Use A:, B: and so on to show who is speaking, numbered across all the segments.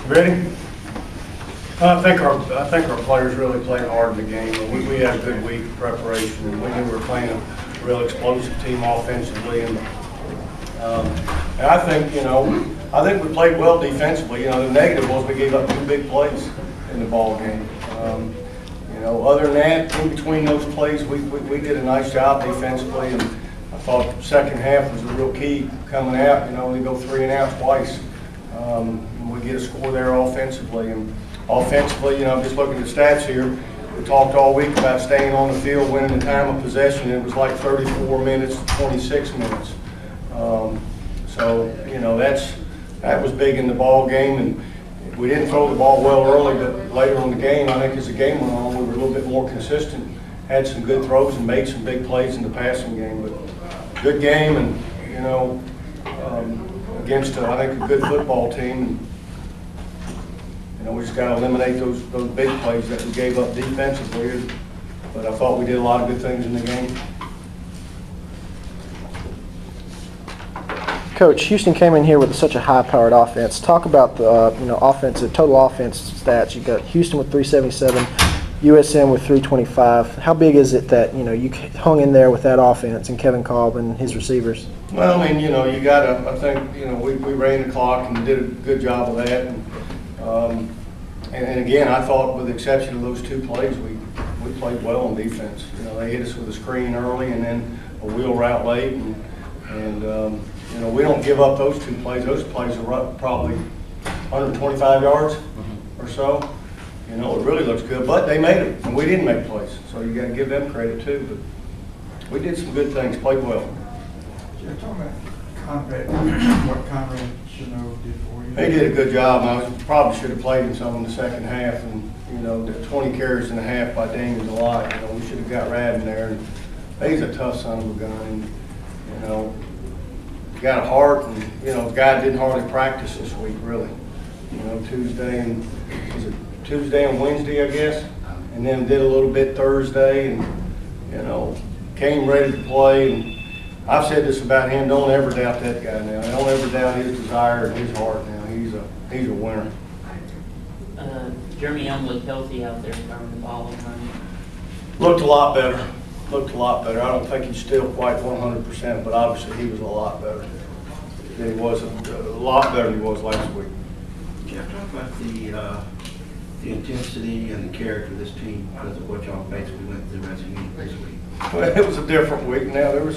A: Ready? I think our players really played hard in the game. We had a good week of preparation, and we knew we were playing a real explosive team offensively. And I think we played well defensively. The negative was we gave up 2 big plays in the ball game. Other than that, in between those plays, we did a nice job defensively, and I thought the second half was a real key coming out. We go 3 and out twice. We get a score there offensively, and offensively, just looking at the stats here, we talked all week about staying on the field, winning the time of possession. It was like 34 minutes to 26 minutes. That was big in the ball game, and we didn't throw the ball well early, but later in the game, I think as the game went on, we were a little bit more consistent, had some good throws and made some big plays in the passing game. But good game, and against I think a good football team. And, we just got to eliminate those big plays that we gave up defensively. But I thought we did a lot of good things in the game.
B: Coach, Houston came in here with such a high-powered offense. Talk about the total offense stats. You got Houston with 377, USM with 325. How big is it that you hung in there with that offense and Kevin Kolb and his receivers?
A: Well, I mean, you got to. I think we ran the clock and did a good job of that. And again, I thought with the exception of those 2 plays, we played well on defense. They hit us with a screen early and then a wheel route late, and we don't give up those 2 plays. Those plays are probably 125 yards or so. It really looks good, but they made them, and we didn't make plays. So you got to give them credit too. But we did some good things, played well.
C: You're talking about Conrad, what Conrad did for you?
A: They did a good job. I probably should have played him some in the second half, and the 20 carries and a half by Damian Delight. We should have got Rad in there. And he's a tough son of a gun. And, got a heart, and the guy didn't hardly practice this week, really. Tuesday and Wednesday, I guess, and then did a little bit Thursday, and came ready to play. And I've said this about him: don't ever doubt that guy now. Don't ever doubt his desire and his heart now. He's a winner.
D: Jeremy Young looked healthy out there throwing the ball and running.
A: Looked a lot better. I don't think he's still quite 100%, but obviously he was a lot better than he was. A lot better than he was last week.
E: Jeff, talk about the intensity and the character of this team because of what y'all basically went through as a unit this week.
A: Well, it was a different week. Now there were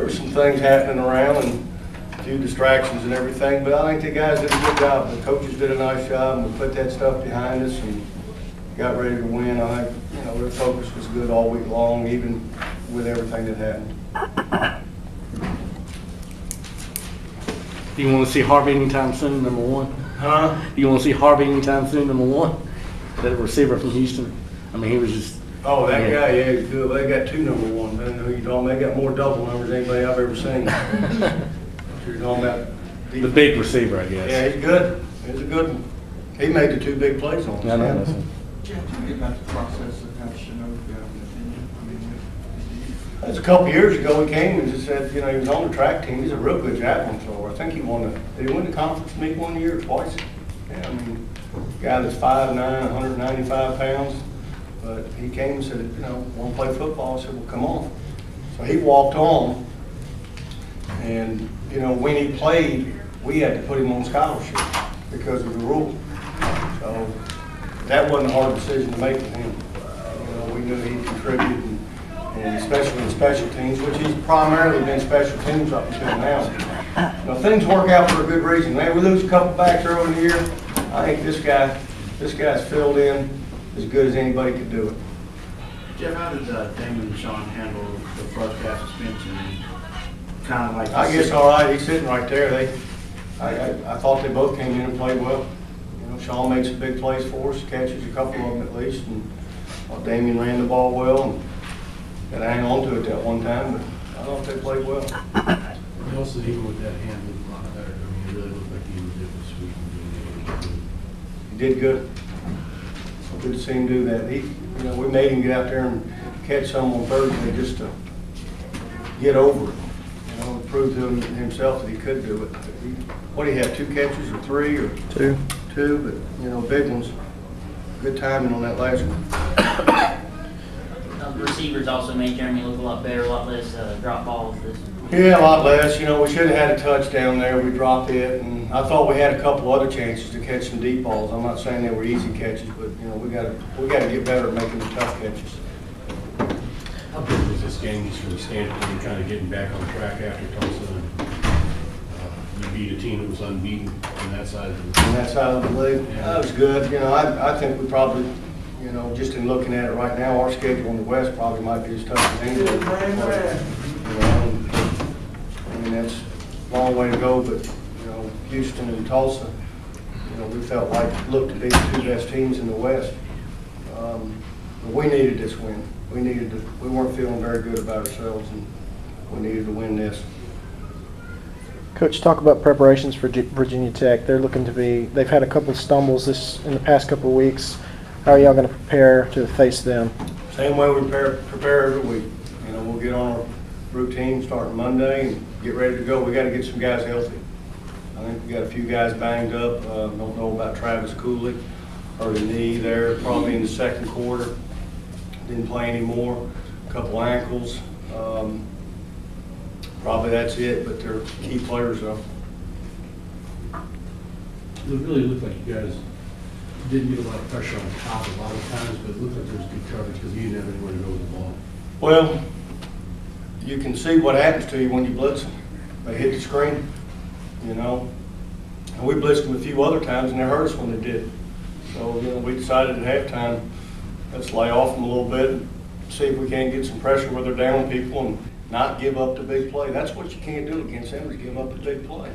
A: some things happening around and a few distractions and everything, but I think the guys did a good job. The coaches did a nice job, and we put that stuff behind us and got ready to win. I think their focus was good all week long, even with everything that happened.
F: Do you want to see Harvey anytime soon, number 1?
A: Huh?
F: Do you want to see Harvey anytime soon, number 1? That receiver from Houston. I mean, he was just.
A: Oh, that guy, yeah, he's good. They got 2 number 1s. I don't know who you're talking about. They got more double numbers than anybody I've ever seen. You're talking about
F: the big receiver, I guess.
A: Yeah, he's good. He's a good one. He made the 2 big plays on us.
F: Yeah, I know.
C: Jeff, tell me about the process of how Shinobi got on the team.
A: That was a couple years ago. We came and just said, he was on the track team. He's a real good javelin thrower. I think he did he win the conference meet 1 year or twice? Yeah, I mean, guy that's 5'9", 195 pounds. But he came and said, want to play football? I said, well, come on. So he walked on, and when he played, we had to put him on scholarship because of the rule. So that wasn't a hard decision to make for him. We knew he'd contribute, and especially in special teams, which he's primarily been special teams up until now. Things work out for a good reason. Man, we lose a couple backs early in the year. I think this guy's filled in as good as anybody could do it.
E: Jeff, how did Damon and Sean handle the first half suspension? Kind of like
A: I guess all right. He's sitting right there. I thought they both came in and played well. Sean made some big plays for us, catches a couple of them at least, and Damien ran the ball well and got to hang on to it that one time, but I thought they played well.
G: He also, even with that hand, looked a lot better. I mean, it really looked like he was different sweet and doing it.
A: He did good. Good to see him do that. We made him get out there and catch some on Thursday just to get over it. Prove to himself that he could do it. What do you have? 2 catches or 3 or
B: 2?
A: too, but, you know, big ones. Good timing on that last one.
D: The receivers also made Jeremy look a lot better, a lot less drop balls this.
A: Yeah, a lot less. You know, we should have had a touchdown there. We dropped it, and I thought we had a couple other chances to catch some deep balls. I'm not saying they were easy catches, but, you know, we got to get better at making the tough catches.
G: How big was this game just from the standpoint of kind of getting back on track after Tulsa? You beat a team that was unbeaten on that side of the
A: On that side of the league, that was good. You know, I think we probably, you know, just in looking at it right now, our schedule in the West probably might be as tough as any. You know, I mean, that's a long way to go, but, you know, Houston and Tulsa, you know, we felt like looked to be the two best teams in the West. But we needed this win. We weren't feeling very good about ourselves, and we needed to win this.
B: Coach, talk about preparations for Virginia Tech. They've had a couple of stumbles in the past couple of weeks. How are y'all going to prepare to face them?
A: Same way we prepare every week. You know, we'll get on our routine starting Monday and get ready to go. We got to get some guys healthy. I think we got a few guys banged up. Don't know about Travis Cooley, hurt a knee there probably in the second quarter. Didn't play anymore. A couple ankles. Probably that's it, but they're key players though.
G: It really looked like you guys didn't get a lot of pressure on top a lot of times, but it looked like there was good coverage because you didn't have anywhere to go with the ball.
A: Well, you can see what happens to you when you blitz them. They hit the screen, you know. And we blitzed them a few other times, and they hurt us when they did. So, you know, we decided at halftime, let's lay off them a little bit and see if we can't get some pressure where they're down people and not give up the big play. That's what you can't do against them, is give up the big play.